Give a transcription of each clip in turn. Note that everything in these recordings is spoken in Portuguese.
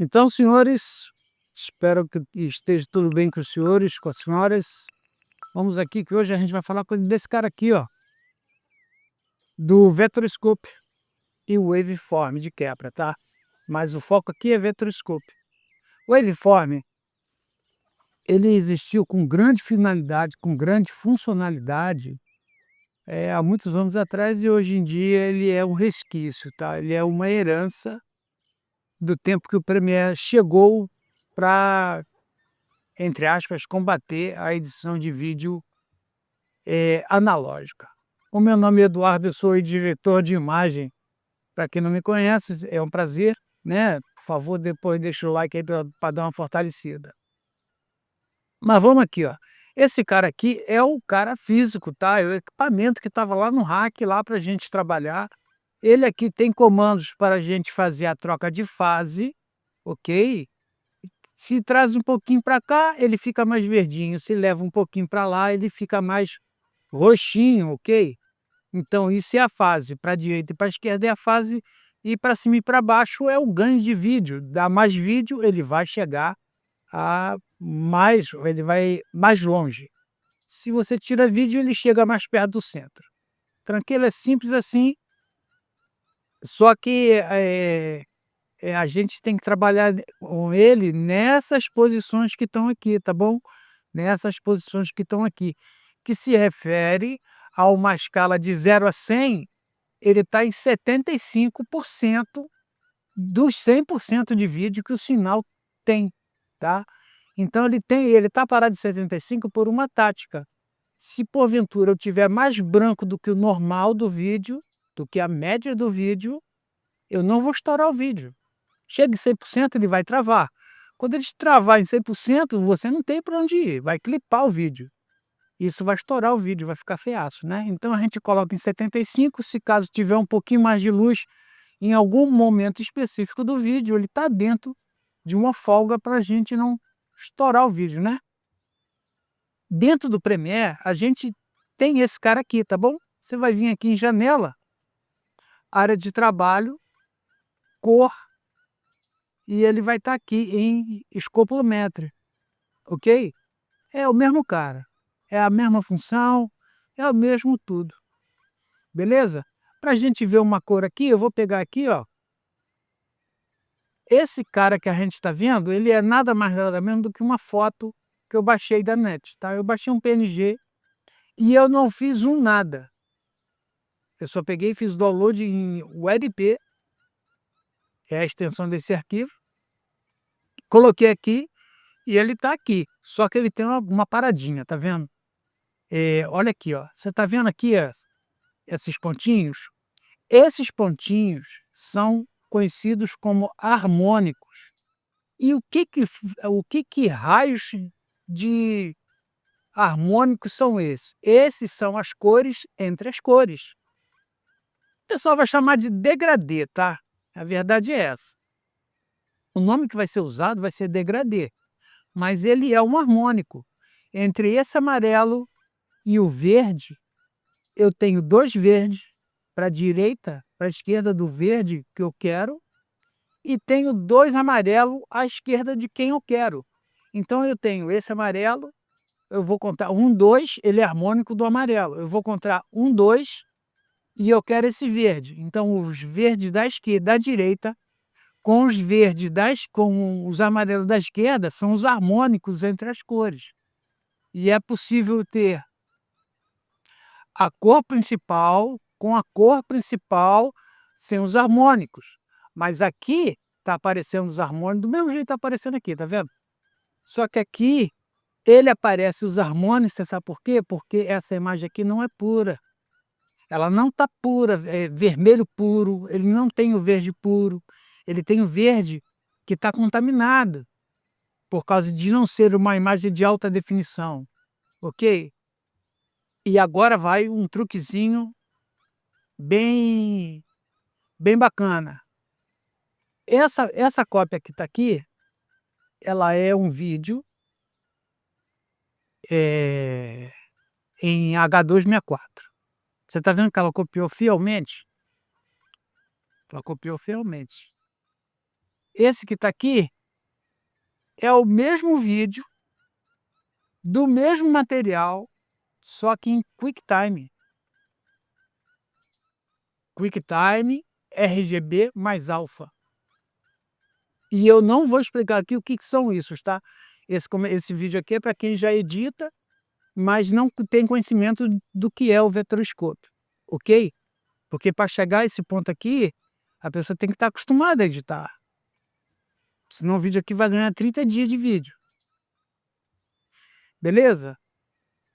Então, senhores, espero que esteja tudo bem com os senhores, com as senhoras. Vamos aqui que hoje a gente vai falar desse cara aqui, ó, do Vectorscope e o Waveform de quebra, tá? Mas o foco aqui é Vectorscope. O Waveform, ele existiu com grande finalidade, com grande funcionalidade, há muitos anos atrás, e hoje em dia ele é um resquício, tá? Ele é uma herança do tempo que o Premiere chegou para, entre aspas, combater a edição de vídeo analógica. O meu nome é Eduardo, eu sou diretor de imagem. Para quem não me conhece, é um prazer, né? Por favor, depois deixa o like aí para dar uma fortalecida. Mas vamos aqui, ó. Esse cara aqui é o cara físico, tá? É o equipamento que estava lá no rack, lá para a gente trabalhar. Ele aqui tem comandos para a gente fazer a troca de fase, ok? Se traz um pouquinho para cá, ele fica mais verdinho. Se leva um pouquinho para lá, ele fica mais roxinho, ok? Então isso é a fase, para a direita e para a esquerda é a fase, e para cima e para baixo é o ganho de vídeo. Dá mais vídeo, ele vai chegar a mais, ele vai mais longe. Se você tira vídeo, ele chega mais perto do centro. Tranquilo, é simples assim, só que a gente tem que trabalhar com ele nessas posições que estão aqui, tá bom? Nessas posições que estão aqui, que se refere a uma escala de 0 a 100, ele está em 75% dos 100% de vídeo que o sinal tem, tá? Então ele está parado em 75 por uma tática. Se porventura eu tiver mais branco do que o normal do vídeo, do que a média do vídeo, eu não vou estourar o vídeo. Chega em 100%, ele vai travar. Quando ele travar em 100%, você não tem para onde ir, vai clipar o vídeo. Isso vai estourar o vídeo, vai ficar feiaço, né? Então a gente coloca em 75, se caso tiver um pouquinho mais de luz em algum momento específico do vídeo, ele está dentro de uma folga para a gente não estourar o vídeo, né? Dentro do Premiere, a gente tem esse cara aqui, tá bom? Você vai vir aqui em janela, área de trabalho, cor, e ele vai estar aqui em escopometria, ok? É o mesmo cara, é a mesma função, é o mesmo tudo, beleza? Para a gente ver uma cor aqui, eu vou pegar aqui, ó. Esse cara que a gente está vendo, ele é nada mais nada menos do que uma foto que eu baixei da net, tá? Eu baixei um PNG e eu não fiz nada. Eu só peguei e fiz download em WebP, é a extensão desse arquivo, coloquei aqui e ele está aqui. Só que ele tem uma paradinha, tá vendo? Olha aqui, ó. Você está vendo aqui esses pontinhos? Esses pontinhos são conhecidos como harmônicos. E o que raios de harmônicos são esses? Esses são as cores entre as cores. O pessoal vai chamar de degradê, tá? A verdade é essa. O nome que vai ser usado vai ser degradê, mas ele é um harmônico. Entre esse amarelo e o verde, eu tenho dois verdes para a direita, para a esquerda do verde que eu quero, e tenho dois amarelos à esquerda de quem eu quero. Então eu tenho esse amarelo, eu vou contar 1, 2, ele é harmônico do amarelo. Eu vou contar 1, 2 e eu quero esse verde. Então os verdes da esquerda, da direita, com os verdes com os amarelos da esquerda, são os harmônicos entre as cores. E é possível ter a cor principal com a cor principal sem os harmônicos. Mas aqui está aparecendo os harmônicos do mesmo jeito que está aparecendo aqui, tá vendo? Só que aqui ele aparece os harmônicos, você sabe por quê? Porque essa imagem aqui não é pura. Ela não está pura, é vermelho puro, ele não tem o verde puro, ele tem o verde que está contaminado, por causa de não ser uma imagem de alta definição, ok? E agora vai um truquezinho bem, bem bacana. Essa cópia que está aqui, ela é um vídeo em H264. Você está vendo que ela copiou fielmente? Ela copiou fielmente. esse que está aqui é o mesmo vídeo, do mesmo material, só que em QuickTime. QuickTime, RGB mais alfa. E eu não vou explicar aqui o que são isso, tá? Esse vídeo aqui é para quem já edita, mas não tem conhecimento do que é o vetoroscópio, ok? Porque para chegar a esse ponto aqui, a pessoa tem que estar acostumada a editar. Senão o vídeo aqui vai ganhar 30 dias de vídeo. Beleza?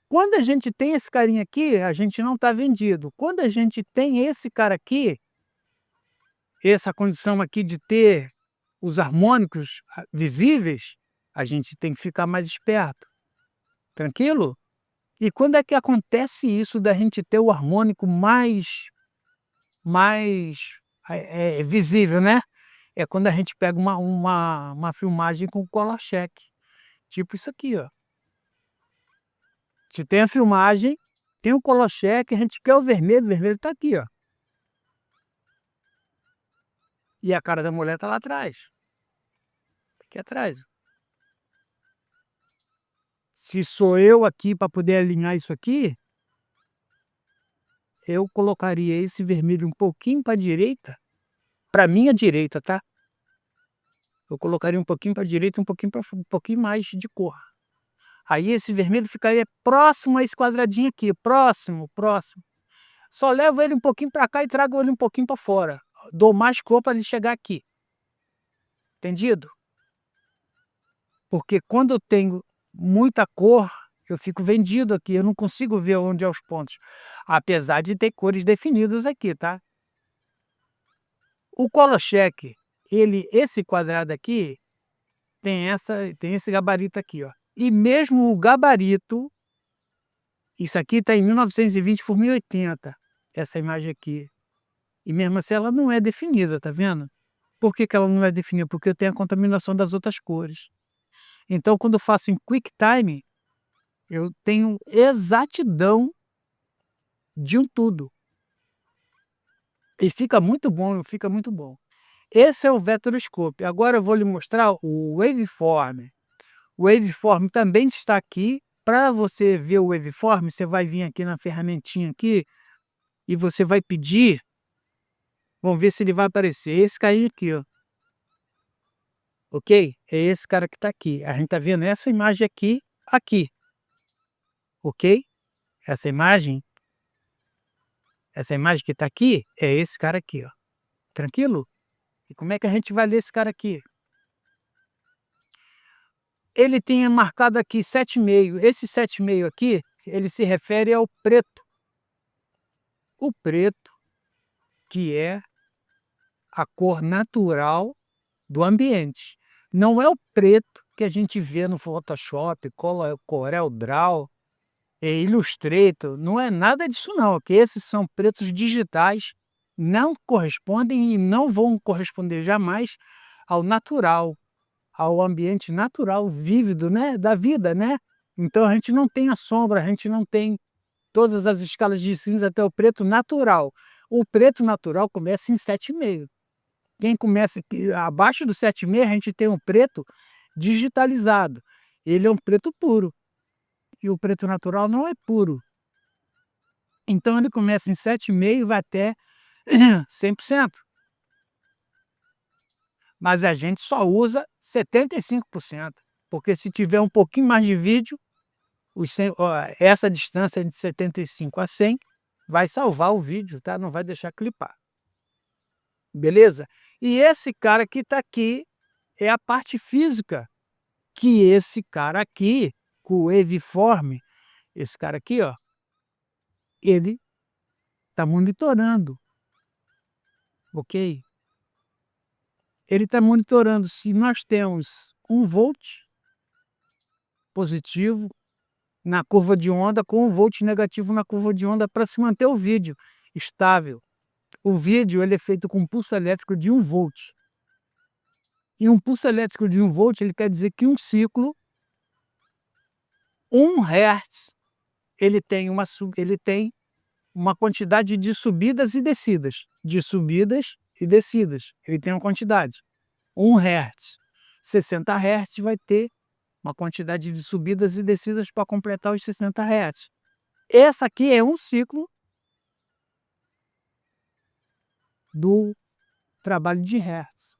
Quando a gente tem esse carinha aqui, a gente não está vendido. Quando a gente tem esse cara aqui, essa condição aqui de ter os harmônicos visíveis, a gente tem que ficar mais esperto. Tranquilo? E quando é que acontece isso da gente ter o harmônico mais visível, né? É quando a gente pega uma filmagem com color check. Tipo isso aqui, ó. Se tem a filmagem, tem o color check, a gente quer o vermelho está aqui, ó. E a cara da mulher está lá atrás. Aqui atrás. Se sou eu aqui para poder alinhar isso aqui, eu colocaria esse vermelho um pouquinho para a direita, para minha direita, tá? Eu colocaria um pouquinho para a direita, um pouquinho mais de cor. Aí esse vermelho ficaria próximo a esse quadradinho aqui, próximo. Só levo ele um pouquinho para cá e trago ele um pouquinho para fora. Dou mais cor para ele chegar aqui. Entendido? Porque quando eu tenho muita cor, eu fico vendido aqui, eu não consigo ver onde é os pontos. Apesar de ter cores definidas aqui, tá? O color check, esse quadrado aqui, tem esse gabarito aqui, ó. E mesmo o gabarito, isso aqui está em 1920 por 1080, essa imagem aqui. E mesmo assim ela não é definida, tá vendo? Por que ela não é definida? Porque eu tenho a contaminação das outras cores. Então, quando eu faço em QuickTime, eu tenho exatidão de um tudo. E fica muito bom, fica muito bom. Esse é o vetoroscópio. Agora eu vou lhe mostrar o waveform. O waveform também está aqui. Para você ver o waveform, você vai vir aqui na ferramentinha aqui e você vai pedir. Vamos ver se ele vai aparecer. Esse carinha aqui, ó. Ok? É esse cara que está aqui. A gente está vendo essa imagem aqui. Ok? Essa imagem que está aqui é esse cara aqui, ó. Tranquilo? E como é que a gente vai ler esse cara aqui? Ele tinha marcado aqui 7,5. Esse 7,5 aqui, ele se refere ao preto. O preto, que é a cor natural do ambiente. Não é o preto que a gente vê no Photoshop, Corel Draw, Illustrator. Não é nada disso não, que esses são pretos digitais, não correspondem e não vão corresponder jamais ao natural, ao ambiente natural, vívido, né, da vida, né? Então a gente não tem a sombra, a gente não tem todas as escalas de cinza até o preto natural. O preto natural começa em 7,5. Quem começa abaixo do 7,5, a gente tem um preto digitalizado. Ele é um preto puro. E o preto natural não é puro. Então ele começa em 7,5 e vai até 100%. Mas a gente só usa 75%, porque se tiver um pouquinho mais de vídeo, essa distância de 75 a 100 vai salvar o vídeo, tá? Não vai deixar clipar. Beleza? E esse cara que está aqui é a parte física, que esse cara aqui, com o waveform, esse cara aqui, ó, ele está monitorando, ok? Ele está monitorando se nós temos 1 volt positivo na curva de onda com 1 volt negativo na curva de onda para se manter o vídeo estável. O vídeo ele é feito com um pulso elétrico de 1 volt. E um pulso elétrico de 1 volt ele quer dizer que um ciclo, 1 Hz, ele tem uma quantidade de subidas e descidas. De subidas e descidas. Ele tem uma quantidade. 1 Hz. 60 Hz vai ter uma quantidade de subidas e descidas para completar os 60 Hz. Essa aqui é um ciclo do trabalho de Hertz.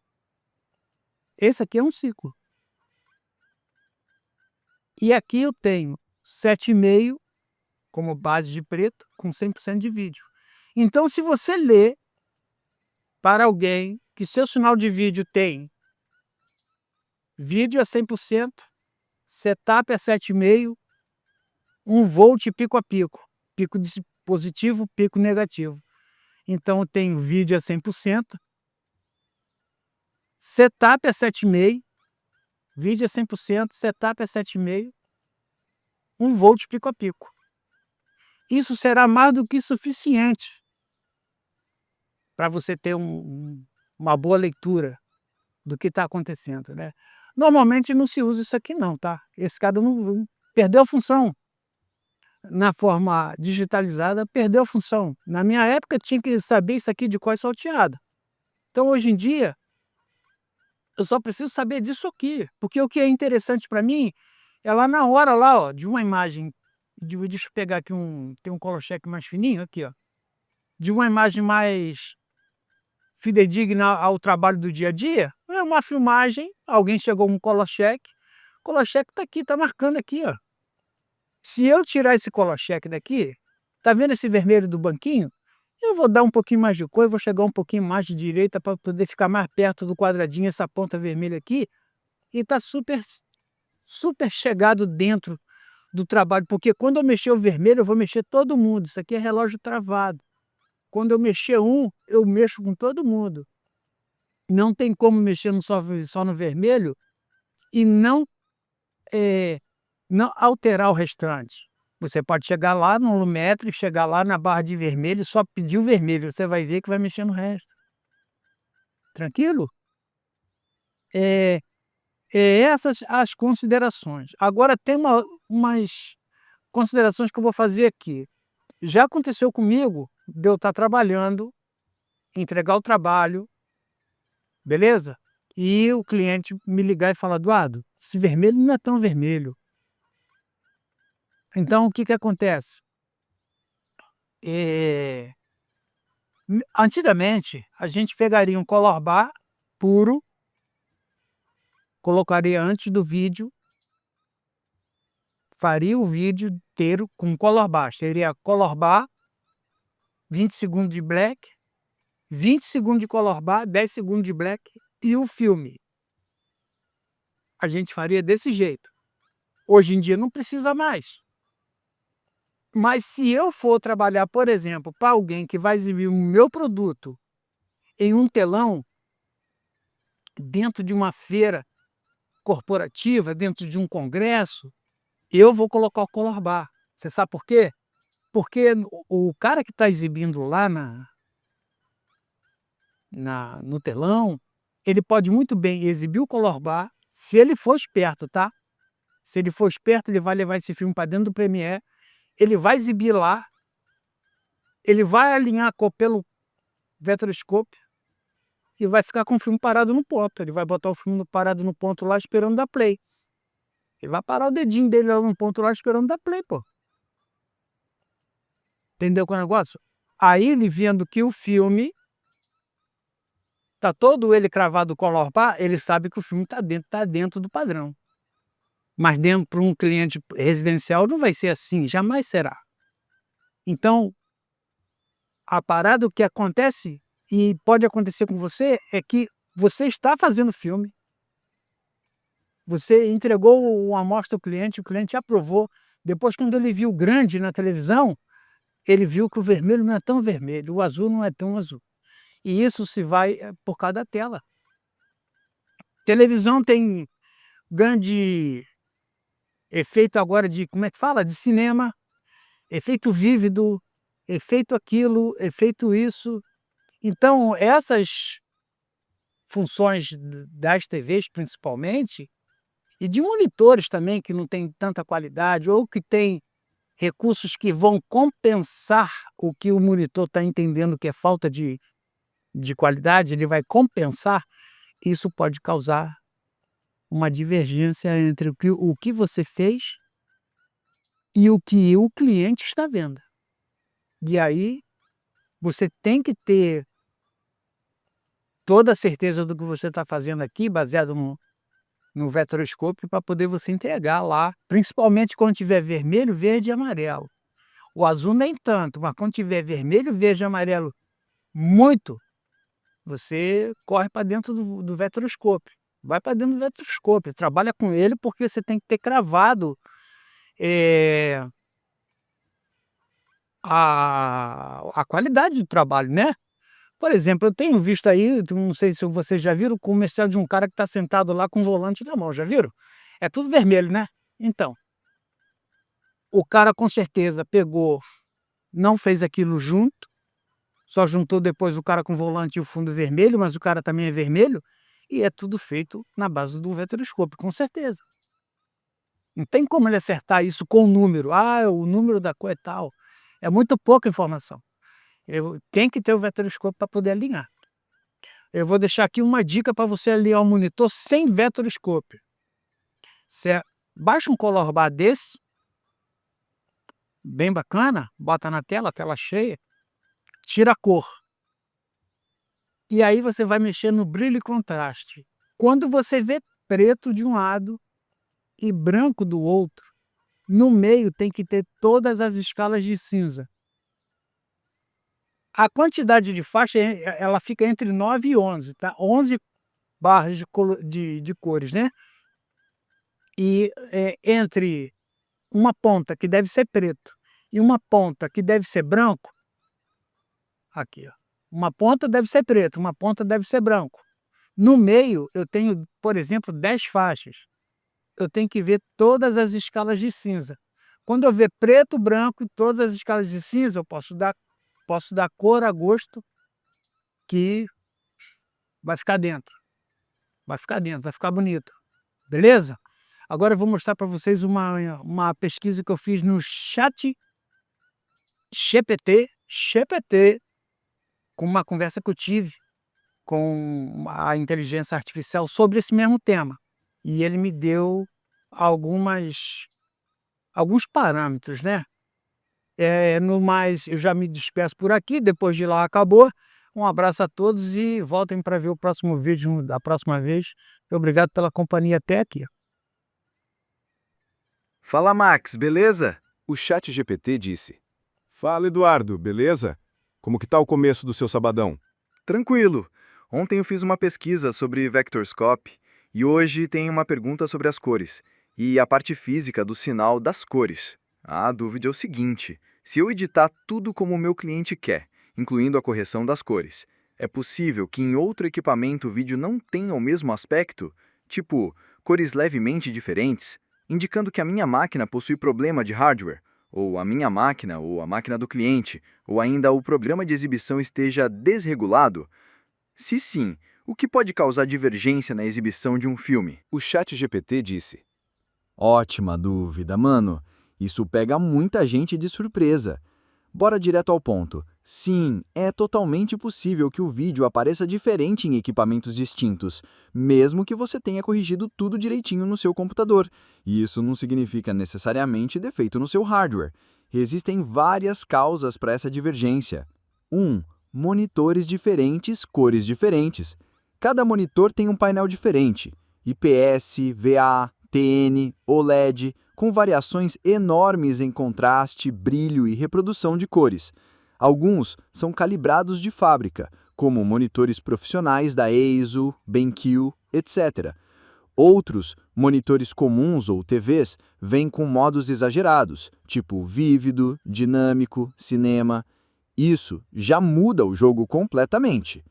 Esse aqui é um ciclo. E aqui eu tenho 7,5 como base de preto, com 100% de vídeo. Então, se você lê para alguém que seu sinal de vídeo tem vídeo a 100%, setup a 7,5, 1 volt pico a pico positivo, pico negativo. Então, eu tenho vídeo a 100%, setup a 7,5, vídeo a 100%, setup a 7,5, 1 volt pico a pico. Isso será mais do que suficiente para você ter uma boa leitura do que está acontecendo, né? Normalmente não se usa isso aqui não, tá? Esse cara não perdeu a função. Na forma digitalizada, perdeu a função. Na minha época, tinha que saber isso aqui de cor salteada. Então, hoje em dia, eu só preciso saber disso aqui, porque o que é interessante para mim é lá na hora lá, ó, de uma imagem, deixa eu pegar aqui tem um color-check mais fininho aqui, ó, de uma imagem mais fidedigna ao trabalho do dia a dia, é uma filmagem, alguém chegou com um color-check, o color-check está aqui, está marcando aqui, ó. Se eu tirar esse color-check daqui, tá vendo esse vermelho do banquinho? Eu vou dar um pouquinho mais de cor, eu vou chegar um pouquinho mais de direita para poder ficar mais perto do quadradinho, essa ponta vermelha aqui, e tá super chegado dentro do trabalho, porque quando eu mexer o vermelho, eu vou mexer todo mundo. Isso aqui é relógio travado. Quando eu mexer um, eu mexo com todo mundo. Não tem como mexer só no vermelho e não alterar o restante. Você pode chegar lá no lumetri, chegar lá na barra de vermelho e só pedir o vermelho, você vai ver que vai mexer no resto. Tranquilo? É, essas as considerações. Agora tem umas considerações que eu vou fazer aqui. Já aconteceu comigo de eu estar trabalhando, entregar o trabalho, beleza? E o cliente me ligar e falar: "Eduardo, esse vermelho não é tão vermelho". Então o que que acontece? Eh, Antigamente, a gente pegaria um color bar puro, colocaria antes do vídeo, faria o vídeo inteiro com color bar. Seria color bar, 20 segundos de black, 20 segundos de color bar, 10 segundos de black e o filme. A gente faria desse jeito. Hoje em dia não precisa mais. Mas se eu for trabalhar, por exemplo, para alguém que vai exibir o meu produto em um telão, dentro de uma feira corporativa, dentro de um congresso, eu vou colocar o color bar. Você sabe por quê? Porque o cara que está exibindo lá no telão, ele pode muito bem exibir o color bar, se ele for esperto, tá? Se ele for esperto, ele vai levar esse filme para dentro do Premiere, ele vai exibir lá, ele vai alinhar a cor pelo vetroscópio e vai ficar com o filme parado no ponto. Ele vai botar o filme parado no ponto lá esperando dar play. Ele vai parar o dedinho dele lá no ponto lá esperando dar play, pô. Entendeu qual é o negócio? Aí ele vendo que o filme tá todo ele cravado color bar, ele sabe que o filme tá dentro do padrão. Mas dentro para um cliente residencial não vai ser assim, jamais será. Então, a parada, o que acontece e pode acontecer com você é que você está fazendo filme, você entregou uma amostra ao cliente, o cliente aprovou. Depois, quando ele viu grande na televisão, ele viu que o vermelho não é tão vermelho, o azul não é tão azul. E isso se vai por causa da tela. Televisão tem grande efeito agora de, como é que fala? De cinema, efeito vívido, efeito aquilo, efeito isso. Então, essas funções das TVs, principalmente, e de monitores também, que não tem tanta qualidade, ou que tem recursos que vão compensar o que o monitor está entendendo que é falta de qualidade, ele vai compensar. isso pode causar uma divergência entre o que você fez e o que o cliente está vendo. E aí, você tem que ter toda a certeza do que você está fazendo aqui, baseado no vetoroscópio, para poder você entregar lá, principalmente quando tiver vermelho, verde e amarelo. O azul nem tanto, mas quando tiver vermelho, verde e amarelo muito, você corre para dentro do vetoroscópio. Vai para dentro do vetoroscópio, trabalha com ele, porque você tem que ter cravado a qualidade do trabalho, né? Por exemplo, eu tenho visto aí, não sei se vocês já viram, o comercial de um cara que está sentado lá com o volante na mão, já viram? É tudo vermelho, né? Então, o cara com certeza pegou, não fez aquilo junto, só juntou depois o cara com o volante e o fundo vermelho, mas o cara também é vermelho, e é tudo feito na base do vetoroscópio, com certeza. Não tem como ele acertar isso com o número. Ah, o número da cor é tal. É muito pouca informação. Tem que ter o vetoroscópio para poder alinhar. Eu vou deixar aqui uma dica para você alinhar o monitor sem vetoroscópio. Você baixa um color bar desse, bem bacana, bota na tela cheia, tira a cor. E aí você vai mexer no brilho e contraste. Quando você vê preto de um lado e branco do outro, no meio tem que ter todas as escalas de cinza. A quantidade de faixa, ela fica entre 9 e 11, tá? 11 barras de cores, né? E entre uma ponta que deve ser preto e uma ponta que deve ser branco, aqui, ó. Uma ponta deve ser preto, uma ponta deve ser branco. No meio, eu tenho, por exemplo, 10 faixas. Eu tenho que ver todas as escalas de cinza. Quando eu ver preto, branco e todas as escalas de cinza, eu posso dar cor a gosto que vai ficar dentro. Vai ficar bonito. Beleza? Agora eu vou mostrar para vocês uma pesquisa que eu fiz no chat GPT, com uma conversa que eu tive com a inteligência artificial sobre esse mesmo tema. E ele me deu alguns parâmetros, né? No mais, eu já me despeço por aqui, depois de lá acabou. Um abraço a todos e voltem para ver o próximo vídeo da próxima vez. Obrigado pela companhia até aqui. Fala, Max, beleza? O ChatGPT disse: Fala, Eduardo, beleza? Como que tá o começo do seu sabadão? tranquilo. Ontem eu fiz uma pesquisa sobre Vectorscope e hoje tem uma pergunta sobre as cores e a parte física do sinal das cores. A dúvida é o seguinte: se eu editar tudo como o meu cliente quer, incluindo a correção das cores, é possível que em outro equipamento o vídeo não tenha o mesmo aspecto? Tipo, cores levemente diferentes? Indicando que a minha máquina possui problema de hardware, ou a minha máquina ou a máquina do cliente, ou ainda o programa de exibição esteja desregulado? Se sim, o que pode causar divergência na exibição de um filme? O ChatGPT disse: Ótima dúvida, mano. Isso pega muita gente de surpresa. Bora direto ao ponto. Sim, é totalmente possível que o vídeo apareça diferente em equipamentos distintos, mesmo que você tenha corrigido tudo direitinho no seu computador. E isso não significa necessariamente defeito no seu hardware. Existem várias causas para essa divergência. 1. Monitores diferentes, cores diferentes. Cada monitor tem um painel diferente: IPS, VA, TN, OLED, com variações enormes em contraste, brilho e reprodução de cores. Alguns são calibrados de fábrica, como monitores profissionais da ASUS, BenQ, etc. Outros, monitores comuns ou TVs, vêm com modos exagerados, tipo vívido, dinâmico, cinema. Isso já muda o jogo completamente.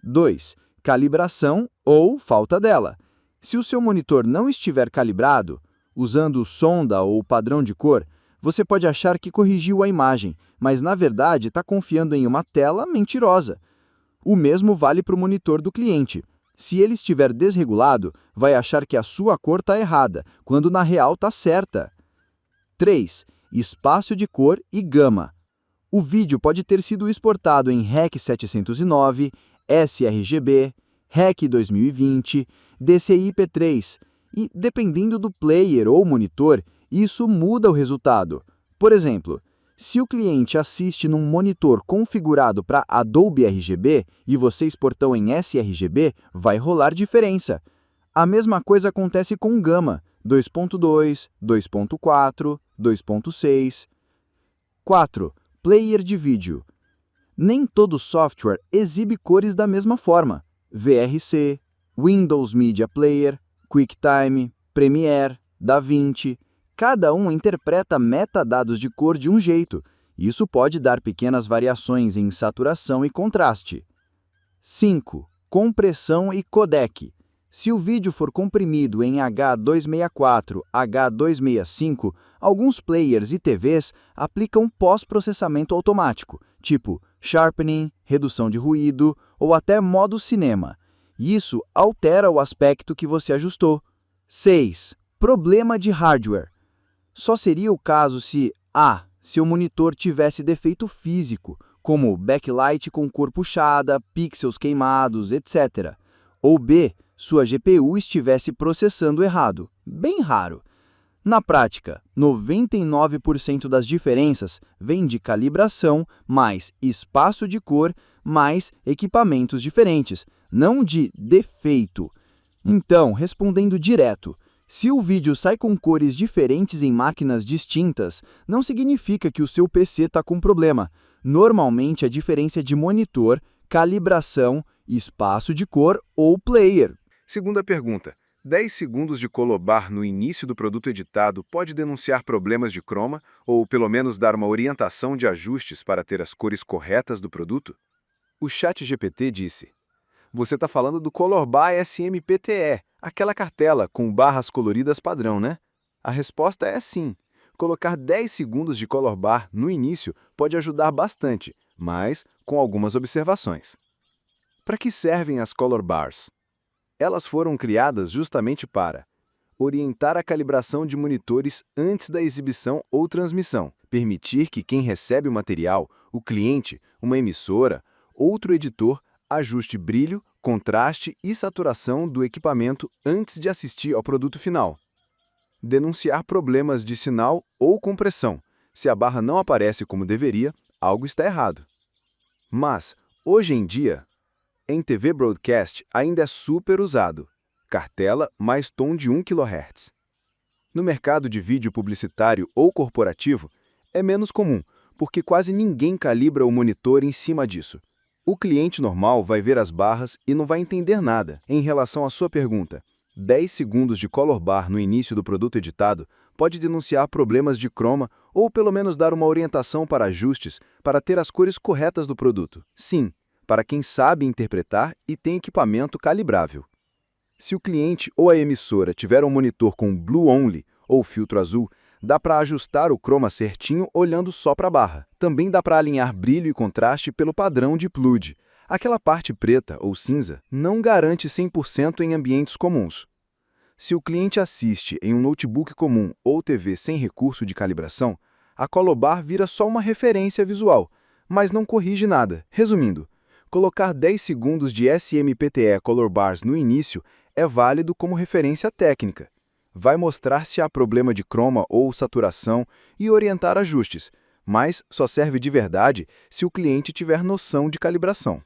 2. Calibração ou falta dela. Se o seu monitor não estiver calibrado, usando sonda ou padrão de cor, você pode achar que corrigiu a imagem, mas na verdade está confiando em uma tela mentirosa. O mesmo vale para o monitor do cliente. Se ele estiver desregulado, vai achar que a sua cor está errada, quando na real está certa. 3. Espaço de cor e gama. O vídeo pode ter sido exportado em REC 709, sRGB, REC 2020, DCI-P3, e, dependendo do player ou monitor, isso muda o resultado. Por exemplo, se o cliente assiste num monitor configurado para Adobe RGB e você exportou em sRGB, vai rolar diferença. A mesma coisa acontece com Gama 2.2, 2.4, 2.6. 4. Player de vídeo. Nem todo software exibe cores da mesma forma. VRC, Windows Media Player, QuickTime, Premiere, DaVinci. Cada um interpreta metadados de cor de um jeito. Isso pode dar pequenas variações em saturação e contraste. 5. Compressão e codec. Se o vídeo for comprimido em H264, H265, alguns players e TVs aplicam pós-processamento automático, tipo sharpening, redução de ruído ou até modo cinema. Isso altera o aspecto que você ajustou. 6. Problema de hardware. Só seria o caso se A. Seu monitor tivesse defeito físico, como backlight com cor puxada, pixels queimados, etc. Ou B. Sua GPU estivesse processando errado. Bem raro. Na prática, 99% das diferenças vem de calibração, mais espaço de cor, mais equipamentos diferentes, não de defeito. Então, respondendo direto, se o vídeo sai com cores diferentes em máquinas distintas, não significa que o seu PC está com problema. Normalmente, a diferença é de monitor, calibração, espaço de cor ou player. Segunda pergunta. 10 segundos de color bar no início do produto editado pode denunciar problemas de croma ou pelo menos dar uma orientação de ajustes para ter as cores corretas do produto? O ChatGPT disse: você está falando do Color Bar SMPTE, aquela cartela com barras coloridas padrão, né? A resposta é sim. Colocar 10 segundos de Color Bar no início pode ajudar bastante, mas com algumas observações. Para que servem as Color Bars? Elas foram criadas justamente para orientar a calibração de monitores antes da exibição ou transmissão, permitir que quem recebe o material, o cliente, uma emissora, outro editor, ajuste brilho, contraste e saturação do equipamento antes de assistir ao produto final. Denunciar problemas de sinal ou compressão. Se a barra não aparece como deveria, algo está errado. Mas, hoje em dia, em TV Broadcast ainda é super usado. Cartela mais tom de 1 kHz. No mercado de vídeo publicitário ou corporativo, é menos comum, porque quase ninguém calibra o monitor em cima disso. O cliente normal vai ver as barras e não vai entender nada. Em relação à sua pergunta, 10 segundos de color bar no início do produto editado pode denunciar problemas de croma ou pelo menos dar uma orientação para ajustes para ter as cores corretas do produto. Sim, para quem sabe interpretar e tem equipamento calibrável. Se o cliente ou a emissora tiver um monitor com Blue Only ou filtro azul, dá para ajustar o croma certinho olhando só para a barra. Também dá para alinhar brilho e contraste pelo padrão de PLUD. Aquela parte preta ou cinza não garante 100% em ambientes comuns. Se o cliente assiste em um notebook comum ou TV sem recurso de calibração, a Color Bar vira só uma referência visual, mas não corrige nada. Resumindo, colocar 10 segundos de SMPTE Color Bars no início é válido como referência técnica. Vai mostrar se há problema de croma ou saturação e orientar ajustes, mas só serve de verdade se o cliente tiver noção de calibração.